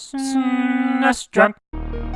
Sinestron.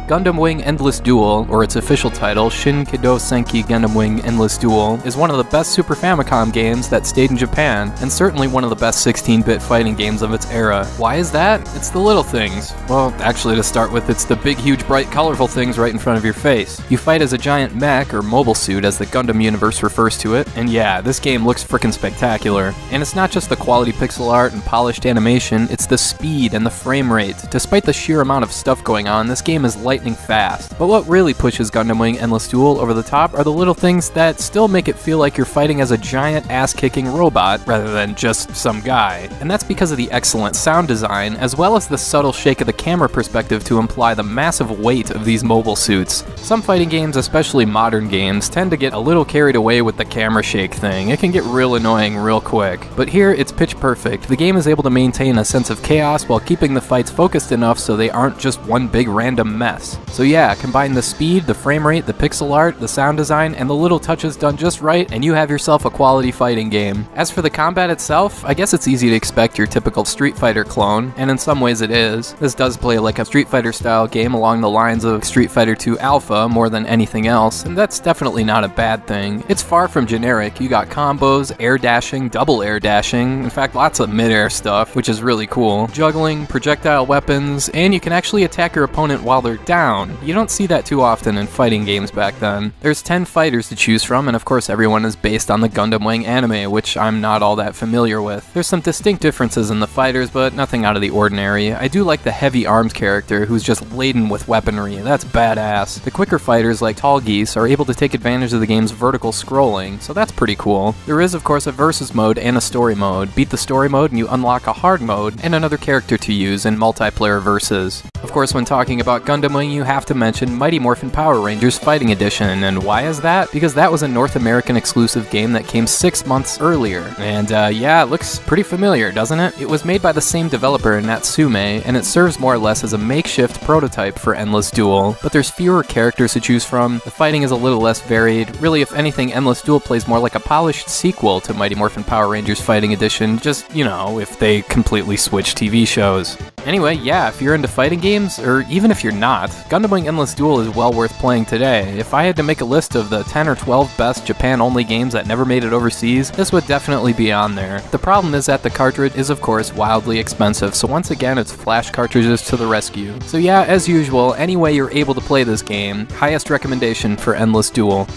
Gundam Wing Endless Duel, or its official title, Shin Kido Senki Gundam Wing Endless Duel, is one of the best Super Famicom games that stayed in Japan, and certainly one of the best 16-bit fighting games of its era. Why is that? It's the little things. Well, actually to start with, it's the big, huge, bright, colorful things right in front of your face. You fight as a giant mech, or mobile suit as the Gundam universe refers to it, and yeah, this game looks frickin' spectacular. And it's not just the quality pixel art and polished animation, it's the speed and the frame rate. Despite the sheer amount of stuff going on, this game is lightning fast. But what really pushes Gundam Wing Endless Duel over the top are the little things that still make it feel like you're fighting as a giant ass-kicking robot rather than just some guy. And that's because of the excellent sound design, as well as the subtle shake of the camera perspective to imply the massive weight of these mobile suits. Some fighting games, especially modern games, tend to get a little carried away with the camera shake thing. It can get real annoying real quick. But here, it's pitch perfect. The game is able to maintain a sense of chaos while keeping the fights focused enough so they aren't just one big random mess. So yeah, combine the speed, the frame rate, the pixel art, the sound design, and the little touches done just right, and you have yourself a quality fighting game. As for the combat itself, I guess it's easy to expect your typical Street Fighter clone, and in some ways it is. This does play like a Street Fighter style game along the lines of Street Fighter 2 Alpha more than anything else, and that's definitely not a bad thing. It's far from generic. You got combos, air dashing, double air dashing, in fact lots of mid-air stuff, which is really cool, juggling, projectile weapons, and you can actually attack your opponent while they're down. You don't see that too often in fighting games back then. There's 10 fighters to choose from, and of course everyone is based on the Gundam Wing anime, which I'm not all that familiar with. There's some distinct differences in the fighters, but nothing out of the ordinary. I do like the heavy arms character who's just laden with weaponry. That's badass. The quicker fighters like Tall Geese are able to take advantage of the game's vertical scrolling, so that's pretty cool. There is of course a versus mode and a story mode. Beat the story mode and you unlock a hard mode and another character to use in multiplayer versus. Of course, when talking about Gundam Wing, you have to mention Mighty Morphin Power Rangers Fighting Edition, and why is that? Because that was a North American exclusive game that came 6 months earlier. And yeah, it looks pretty familiar, doesn't it? It was made by the same developer, Natsume, and it serves more or less as a makeshift prototype for Endless Duel, but there's fewer characters to choose from, the fighting is a little less varied. Really, if anything, Endless Duel plays more like a polished sequel to Mighty Morphin Power Rangers Fighting Edition, just, you know, if they completely switch TV shows. Anyway, yeah, if you're into fighting games, or even if you're not, Gundam Wing Endless Duel is well worth playing today. If I had to make a list of the 10 or 12 best Japan-only games that never made it overseas, this would definitely be on there. The problem is that the cartridge is of course wildly expensive, so once again it's flash cartridges to the rescue. So yeah, as usual, any way you're able to play this game, highest recommendation for Endless Duel.